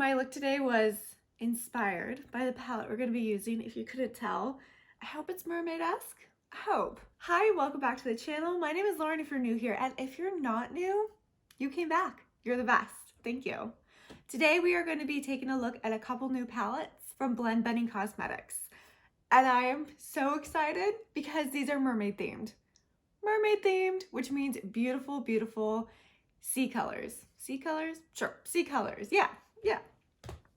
My look today was inspired by the palette we're going to be using, if you couldn't tell. I hope it's mermaid-esque. I hope. Hi, welcome back to the channel. My name is Lauren if you're new here, and if you're not new, you came back. You're the best. Thank you. Today we are going to be taking a look at a couple new palettes from Blend Bunny Cosmetics. And I am so excited because these are mermaid themed. Mermaid themed, which means beautiful, beautiful sea colors. Sea colors? Sure, sea colors. Yeah.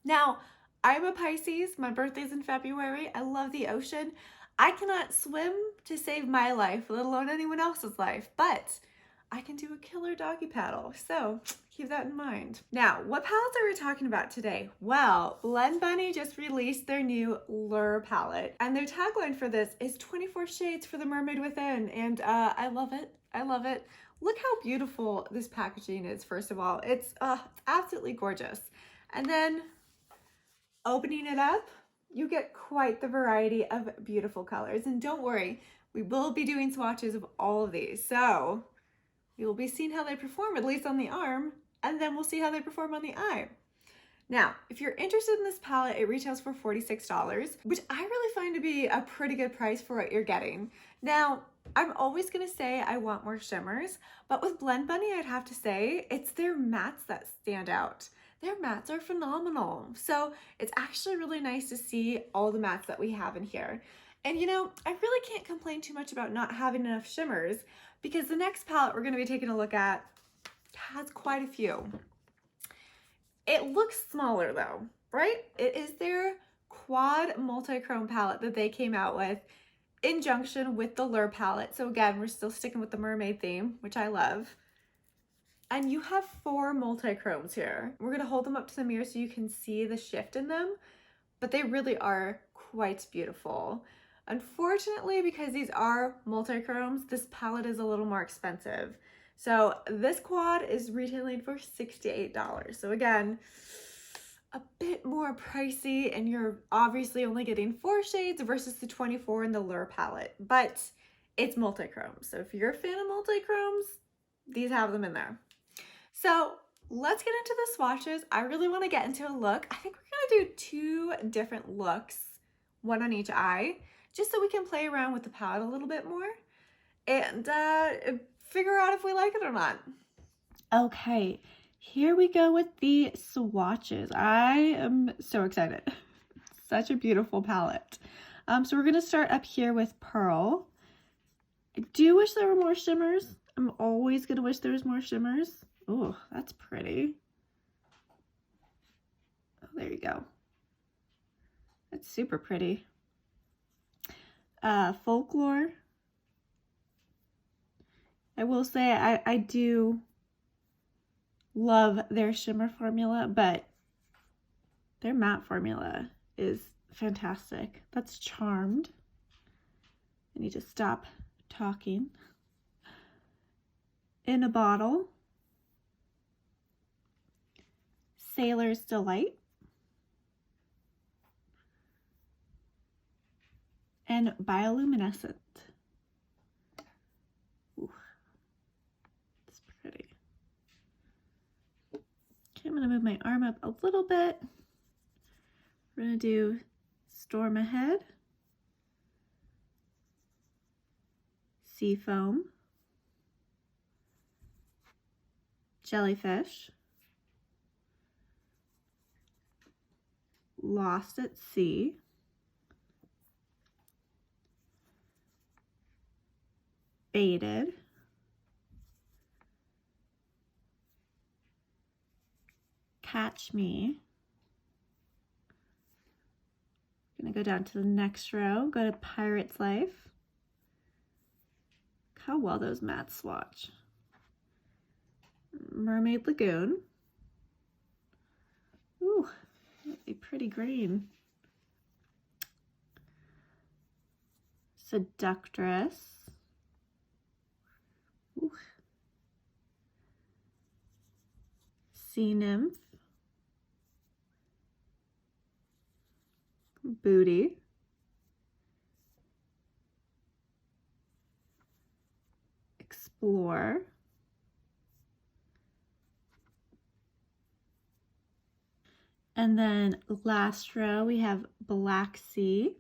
Now, I'm a Pisces. My birthday's in February. I love the ocean. I cannot swim to save my life, let alone anyone else's life, but I can do a killer doggy paddle. So keep that in mind. Now, what palettes are we talking about today? Well, Blend Bunny just released their new Lure palette, and their tagline for this is 24 shades for the mermaid within. And I love it. I love it. Look how beautiful this packaging is, first of all. It's absolutely gorgeous. And then opening it up, you get quite the variety of beautiful colors. And don't worry, we will be doing swatches of all of these. So we will be seeing how they perform, at least on the arm, and then we'll see how they perform on the eye. Now, if you're interested in this palette, it retails for $46, which I really find to be a pretty good price for what you're getting. Now, I'm always gonna say I want more shimmers, but with Blend Bunny, I'd have to say it's their mattes that stand out. Their mattes are phenomenal. So it's actually really nice to see all the mattes that we have in here. And you know, I really can't complain too much about not having enough shimmers because the next palette we're gonna be taking a look at has quite a few. It looks smaller though, right? It is their quad multi-chrome palette that they came out with in junction with the Lure palette. So again, we're still sticking with the mermaid theme, which I love. And you have 4 multi-chromes here. We're gonna hold them up to the mirror so you can see the shift in them, but they really are quite beautiful. Unfortunately, because these are multi-chromes, this palette is a little more expensive. So this quad is retailing for $68. So again, a bit more pricey, and you're obviously only getting 4 shades versus the 24 in the Lure palette, but it's multi-chrome. So if you're a fan of multi-chromes, these have them in there. So let's get into the swatches. I really want to get into a look. I think we're going to do 2 different looks, one on each eye, just so we can play around with the palette a little bit more and figure out if we like it or not. Okay, here we go with the swatches. I am so excited. Such a beautiful palette. So we're going to start up here with Pearl. I do wish there were more shimmers. I'm always going to wish there was more shimmers. Oh, that's pretty. Oh, there you go. That's super pretty. Folklore. I will say I do love their shimmer formula, but their matte formula is fantastic. That's Charmed. I need to stop talking. In a Bottle. Sailor's Delight. And Bioluminescent. Ooh, it's pretty. Okay, I'm gonna move my arm up a little bit. We're gonna do Storm Ahead, Seafoam, Jellyfish, Lost at Sea, Baited, Catch Me. I'm gonna go down to the next row, go to Pirate's Life. Look how well those mattes swatch. Mermaid Lagoon. Ooh, a pretty green. Seductress. Ooh. Sea Nymph. Booty. Explore. And then last row, we have Black Sea,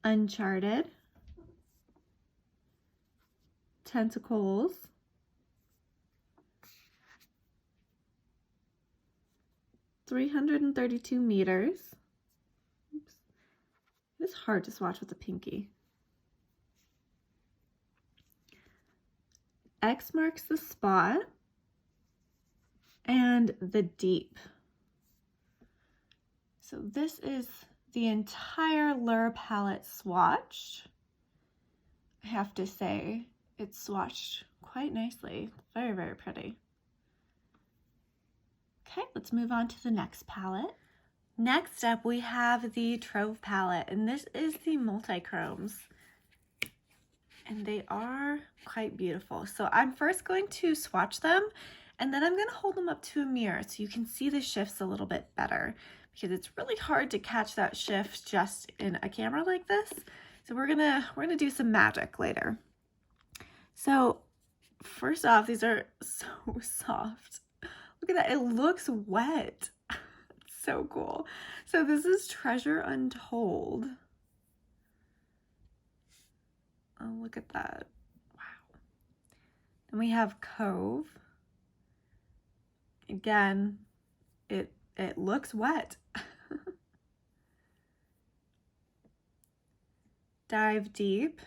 Uncharted, Tentacles, $332 meters. Oops. It's hard to swatch with a pinky. X marks the spot, and the Deep. So this is the entire Lure palette swatched. I have to say, it's swatched quite nicely. Very, very pretty. Okay, let's move on to the next palette. Next up, we have the Trove palette, and this is the multi-chromes. And they are quite beautiful. So I'm first going to swatch them, and then I'm going to hold them up to a mirror so you can see the shifts a little bit better, because it's really hard to catch that shift just in a camera like this. So we're gonna do some magic later. So first off, these are so soft. Look at that, it looks wet. It's so cool. So this is Treasure Untold. Oh, look at that. Wow. Then we have Cove. Again, it looks wet. Dive Deep,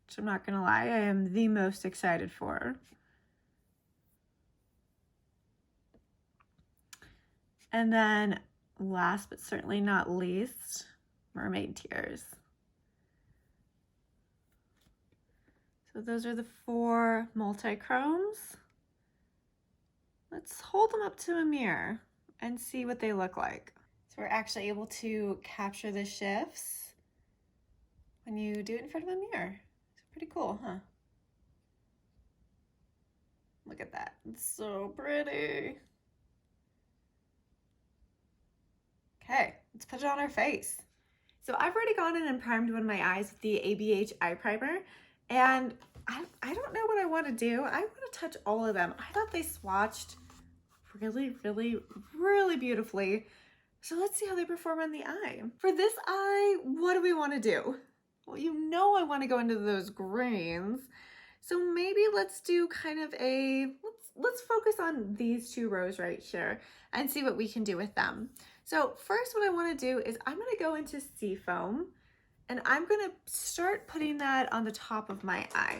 which I'm not gonna lie, I am the most excited for. And then last but certainly not least, Mermaid Tears. So those are the 4 multi-chromes. Let's hold them up to a mirror and see what they look like. So we're actually able to capture the shifts when you do it in front of a mirror. It's pretty cool, huh? Look at that, it's so pretty. Okay, let's put it on our face. So I've already gone in and primed one of my eyes with the ABH eye primer, and I don't know what I want to do. I want to touch all of them. I thought they swatched really, really, really beautifully. So let's see how they perform on the eye. For this eye, what do we want to do? Well, you know I want to go into those greens. So maybe let's do kind of a, let's focus on these 2 rows right here and see what we can do with them. So first what I want to do is I'm going to go into Seafoam, and I'm going to start putting that on the top of my eye.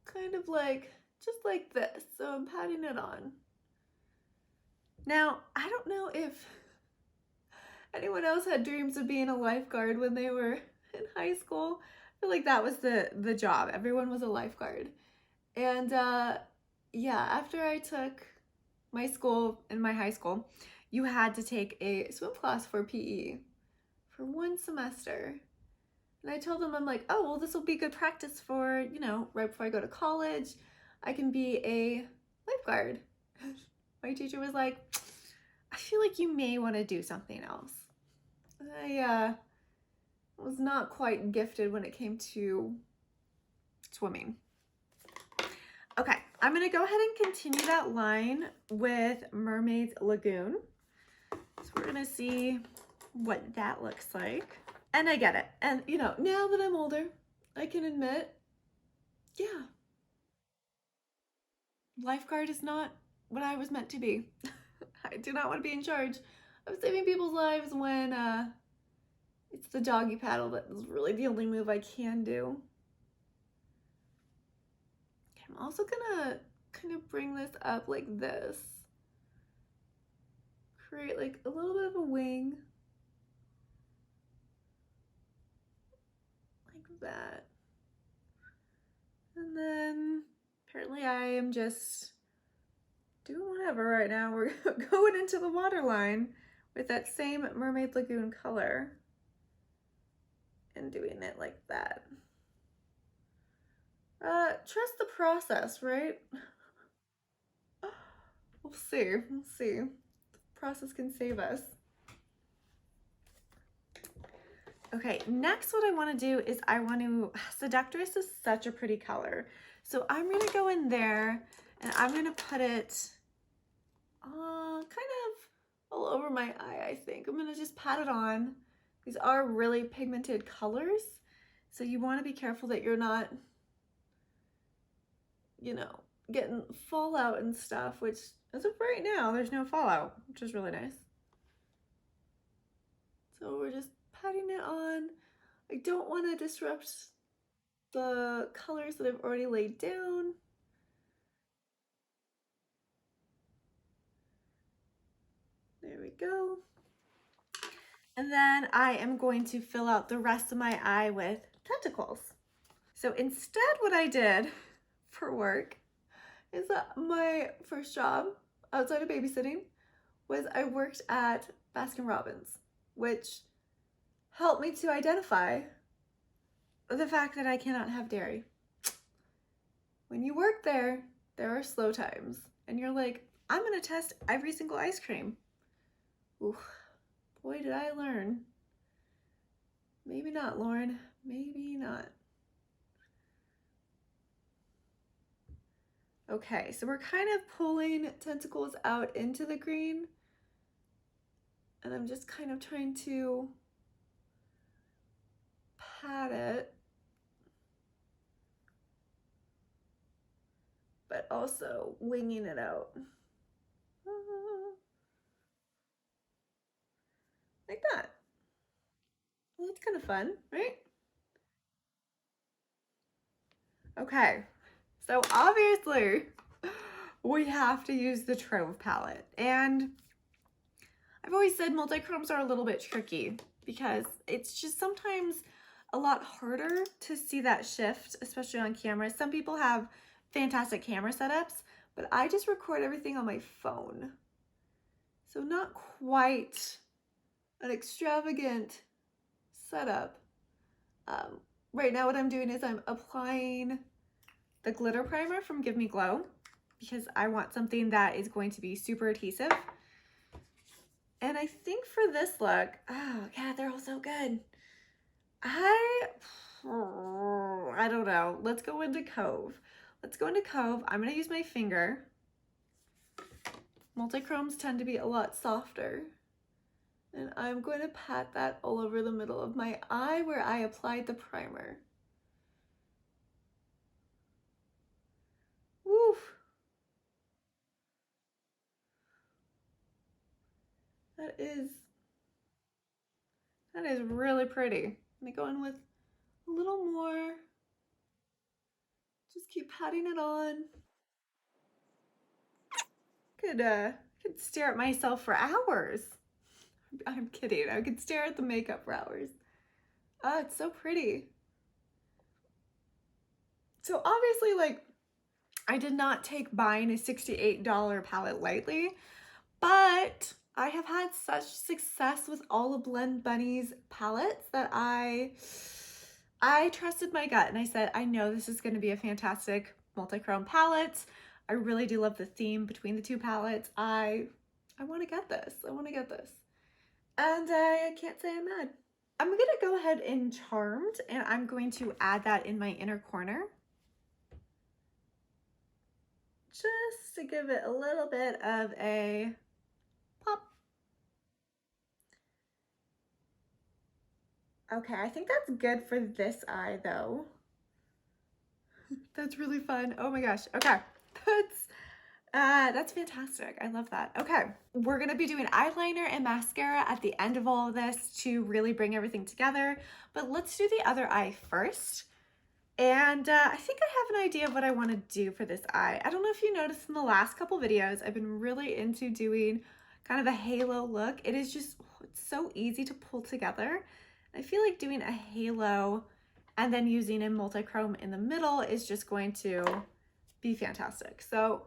Kind of like, just like this. So I'm patting it on. Now, I don't know if anyone else had dreams of being a lifeguard when they were in high school. I feel like that was the job. Everyone was a lifeguard. And yeah, after I took my school, in my high school, you had to take a swim class for PE for 1 semester. And I told them, I'm like, oh, well, this will be good practice for, you know, right before I go to college, I can be a lifeguard. My teacher was like, I feel like you may want to do something else. I was not quite gifted when it came to swimming. Okay, I'm gonna go ahead and continue that line with Mermaid's Lagoon. So we're gonna see what that looks like. And I get it. And you know, now that I'm older, I can admit, yeah, lifeguard is not what I was meant to be. I do not want to be in charge of saving people's lives when it's the doggy paddle that is really the only move I can do. I'm also gonna kind of bring this up like this. Create like a little bit of a wing. Like that. And then apparently I am just doing whatever right now. We're going into the waterline with that same Mermaid Lagoon color and doing it like that. Trust the process, right? We'll see, we'll see. The process can save us. Okay, next what I want to do is I want to, Seductress is such a pretty color. So I'm going to go in there and I'm going to put it over my eye, I think. I'm gonna just pat it on. These are really pigmented colors, so you want to be careful that you're not, you know, getting fallout and stuff, which as of right now, there's no fallout, which is really nice. So we're just patting it on. I don't want to disrupt the colors that I've already laid down. There we go. And then I am going to fill out the rest of my eye with tentacles. So instead what I did for work is that my first job outside of babysitting was I worked at Baskin-Robbins, which helped me to identify the fact that I cannot have dairy. When you work there, there are slow times, and you're like, I'm gonna test every single ice cream. Ooh, boy, did I learn. Maybe not, Lauren. Maybe not. Okay, so we're kind of pulling tentacles out into the green, and I'm just kind of trying to pat it, but also winging it out. Like that. Well, that's kind of fun, right? Okay, so obviously we have to use the Trove palette, and I've always said multi-chromes are a little bit tricky because it's just sometimes a lot harder to see that shift, especially on camera. Some people have fantastic camera setups, but I just record everything on my phone. So not quite an extravagant setup. Right now what I'm doing is I'm applying the glitter primer from Give Me Glow because I want something that is going to be super adhesive. And I think for this look, oh God, they're all so good. I don't know. Let's go into Cove. Let's go into Cove. I'm gonna use my finger. Multi-chromes tend to be a lot softer. And I'm going to pat that all over the middle of my eye where I applied the primer. Woof. That is really pretty. I'm gonna go in with a little more. Just keep patting it on. Could stare at myself for hours. I'm kidding. I could stare at the makeup for hours. Oh, it's so pretty. So obviously, like, I did not take buying a $68 palette lightly, but I have had such success with all of Blend Bunny's palettes that I trusted my gut and I said, I know this is going to be a fantastic multi-chrome palette. I really do love the theme between the two palettes. I want to get this. I want to get this. And I can't say I'm mad. I'm going to go ahead and Charmed, and I'm going to add that in my inner corner, just to give it a little bit of a pop. Okay, I think that's good for this eye though. That's really fun. Oh my gosh. Okay, that's fantastic. I love that. Okay, we're gonna be doing eyeliner and mascara at the end of all of this to really bring everything together, but let's do the other eye first. And I think I have an idea of what I want to do for this eye. I don't know if you noticed in the last couple videos, I've been really into doing kind of a halo look. It is just, it's so easy to pull together. I feel like doing a halo and then using a multi-chrome in the middle is just going to be fantastic. So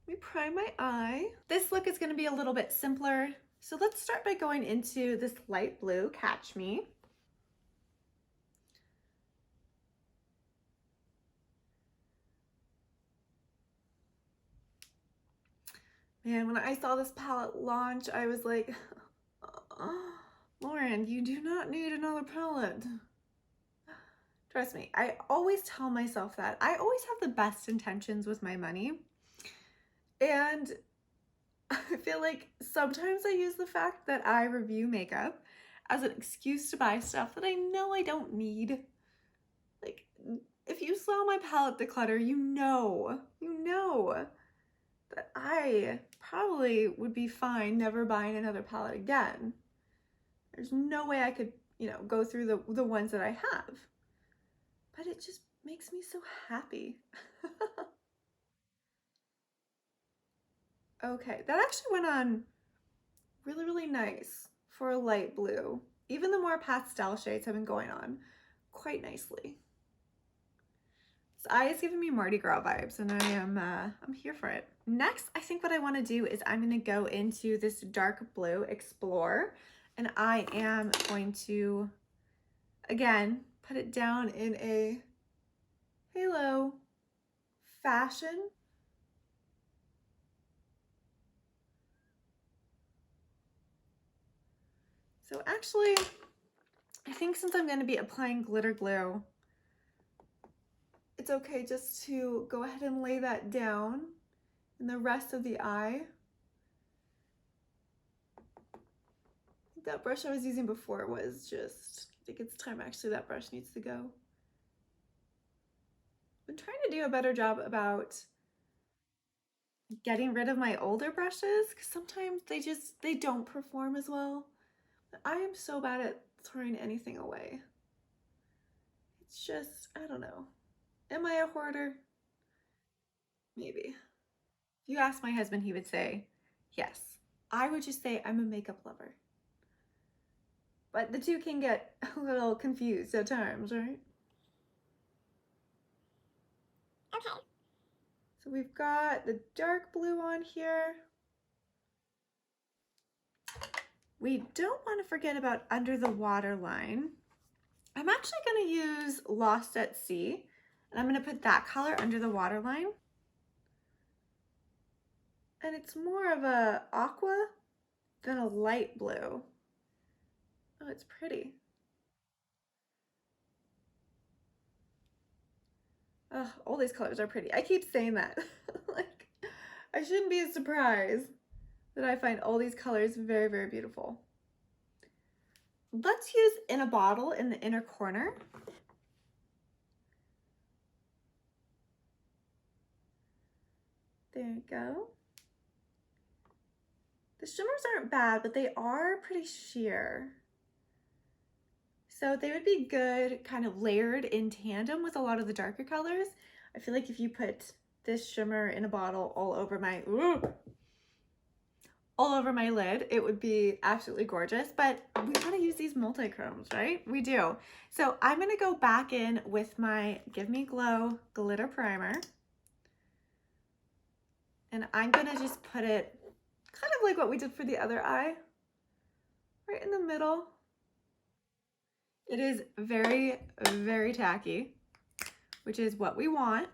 let me prime my eye. This look is going to be a little bit simpler. So let's start by going into this light blue, Catch Me. Man, when I saw this palette launch, I was like, oh, Lauren, you do not need another palette. Trust me, I always tell myself that. I always have the best intentions with my money. And I feel like sometimes I use the fact that I review makeup as an excuse to buy stuff that I know I don't need. Like, if you saw my palette declutter, you know that I probably would be fine never buying another palette again. There's no way I could, you know, go through the ones that I have. But it just makes me so happy. Okay, that actually went on really, really nice for a light blue. Even the more pastel shades have been going on quite nicely. This eye is giving me Mardi Gras vibes, and I'm here for it. Next, I think what I want to do is I'm going to go into this dark blue Explore, and I am going to, again, put it down in a halo fashion. So actually, I think since I'm going to be applying glitter glue, it's okay just to go ahead and lay that down in the rest of the eye. That brush I was using before was just, I think it's time actually that brush needs to go. I've been trying to do a better job about getting rid of my older brushes because sometimes they don't perform as well. I am so bad at throwing anything away. It's just, I don't know. Am I a hoarder? Maybe. If you ask my husband, he would say, yes. I would just say I'm a makeup lover. But the two can get a little confused at times, right? Okay. So we've got the dark blue on here. We don't want to forget about under the waterline. I'm actually going to use Lost at Sea, and I'm going to put that color under the waterline. And it's more of a aqua than a light blue. Oh, it's pretty. Oh, all these colors are pretty. I keep saying that. Like, I shouldn't be surprised that I find all these colors very, very beautiful. Let's use In a Bottle in the inner corner. There you go. The shimmers aren't bad, but they are pretty sheer. So they would be good kind of layered in tandem with a lot of the darker colors. I feel like if you put this shimmer in a bottle all over my lid, it would be absolutely gorgeous. But we gotta use these multi-chromes, right? We do. So I'm gonna go back in with my Give Me Glow glitter primer. And I'm gonna just put it kind of like what we did for the other eye, right in the middle. It is very, very tacky, which is what we want.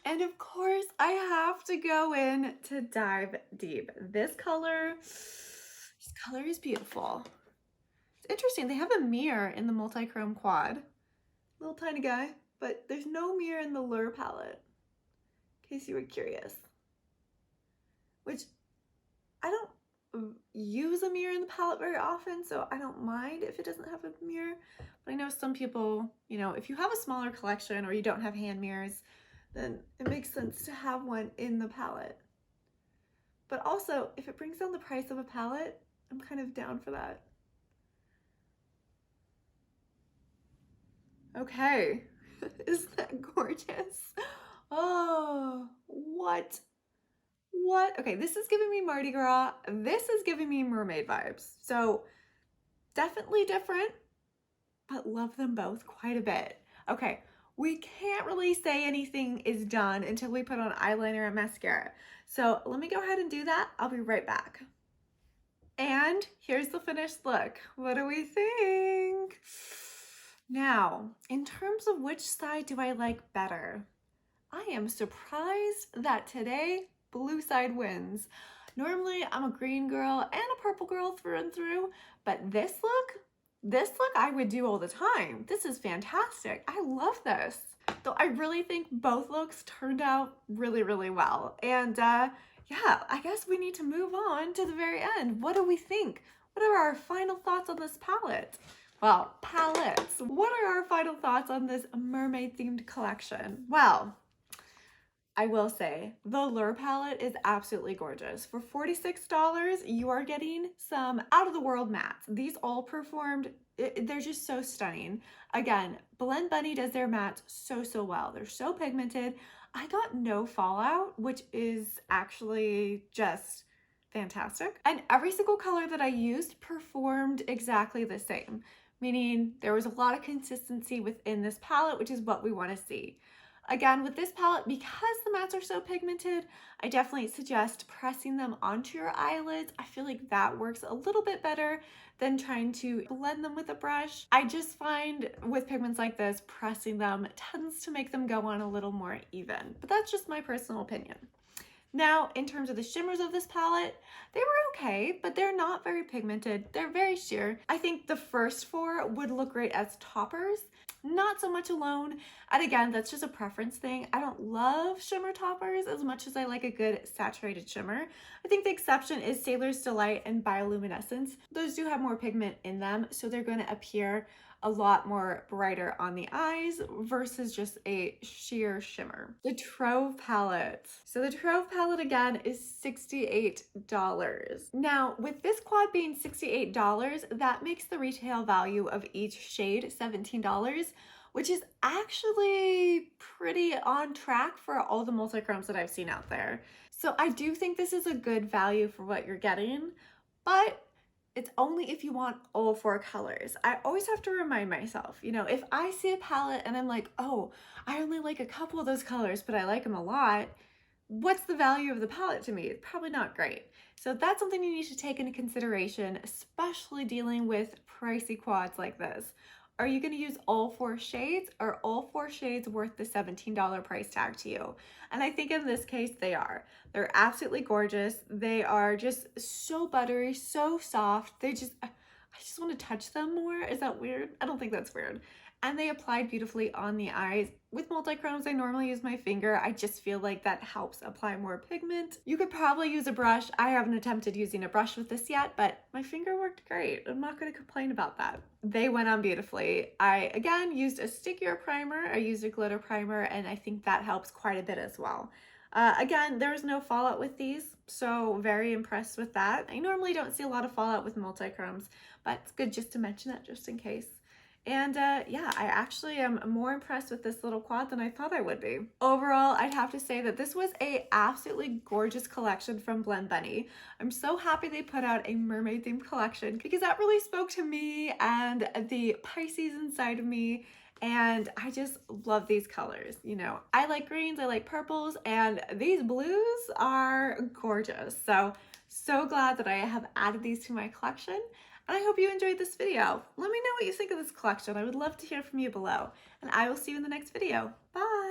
And of course, I have to go in to Dive Deep. This color is beautiful. It's interesting, they have a mirror in the multi-chrome quad. Little tiny guy, but there's no mirror in the Lure palette, in case you were curious. Which, I don't use a mirror in the palette very often, so I don't mind if it doesn't have a mirror. But I know some people, you know, if you have a smaller collection or you don't have hand mirrors, then it makes sense to have one in the palette. But also, if it brings down the price of a palette, I'm kind of down for that. Okay, isn't that gorgeous? Oh, what? Okay, this is giving me Mardi Gras. This is giving me mermaid vibes. So definitely different, but love them both quite a bit. Okay, we can't really say anything is done until we put on eyeliner and mascara. So let me go ahead and do that. I'll be right back. And here's the finished look. What do we think? Now, in terms of which side do I like better, I am surprised that today blue side wins. Normally I'm a green girl and a purple girl through and through, but this look I would do all the time. This is fantastic. I love this. So I really think both looks turned out really, really well. And yeah, I guess we need to move on to the very end. What do we think? What are our final thoughts on this palette? Well, palettes. What are our final thoughts on this mermaid themed collection? Well, I will say the Lure palette is absolutely gorgeous. For $46, you are getting some out of the world mattes. These all performed, they're just so stunning. Again, Blend Bunny does their mattes so well. They're so pigmented. I got no fallout, which is actually just fantastic. And every single color that I used performed exactly the same, meaning there was a lot of consistency within this palette, which is what we want to see. Again, with this palette, because the mattes are so pigmented, I definitely suggest pressing them onto your eyelids. I feel like that works a little bit better than trying to blend them with a brush. I just find with pigments like this, pressing them tends to make them go on a little more even, but that's just my personal opinion. Now, in terms of the shimmers of this palette, they were okay, but they're not very pigmented. They're very sheer. I think the first four would look great as toppers, not so much alone. And again, that's just a preference thing. I don't love shimmer toppers as much as I like a good saturated shimmer. I think the exception is Sailor's Delight and Bioluminescence. Those do have more pigment in them, so they're going to appear a lot more brighter on the eyes versus just a sheer shimmer. The Trove Palette. So the Trove Palette again is $68. Now with this quad being $68, that makes the retail value of each shade $17, which is actually pretty on track for all the multi-chromes that I've seen out there. So I do think this is a good value for what you're getting, but it's only if you want all four colors. I always have to remind myself, you know, if I see a palette and I'm like, oh, I only like a couple of those colors, but I like them a lot, what's the value of the palette to me? It's probably not great. So that's something you need to take into consideration, especially dealing with pricey quads like this. Are you going to use all four shades? Are all four shades worth the $17 price tag to you? And I think in this case, they are. They're absolutely gorgeous. They are just so buttery, so soft. I just want to touch them more. Is that weird? I don't think that's weird. And they applied beautifully on the eyes. With multi-chromes, I normally use my finger. I just feel like that helps apply more pigment. You could probably use a brush. I haven't attempted using a brush with this yet, but my finger worked great. I'm not going to complain about that. They went on beautifully. I, again, used a stickier primer. I used a glitter primer, and I think that helps quite a bit as well. Again, there was no fallout with these, so very impressed with that. I normally don't see a lot of fallout with multi-chromes, but it's good just to mention that just in case. And yeah, I actually am more impressed with this little quad than I thought I would be. Overall, I'd have to say that this was a absolutely gorgeous collection from Blend Bunny. I'm so happy they put out a mermaid themed collection because that really spoke to me and the Pisces inside of me. And I just love these colors. You know, I like greens, I like purples, and these blues are gorgeous. So glad that I have added these to my collection. And I hope you enjoyed this video. Let me know what you think of this collection. I would love to hear from you below. And I will see you in the next video. Bye!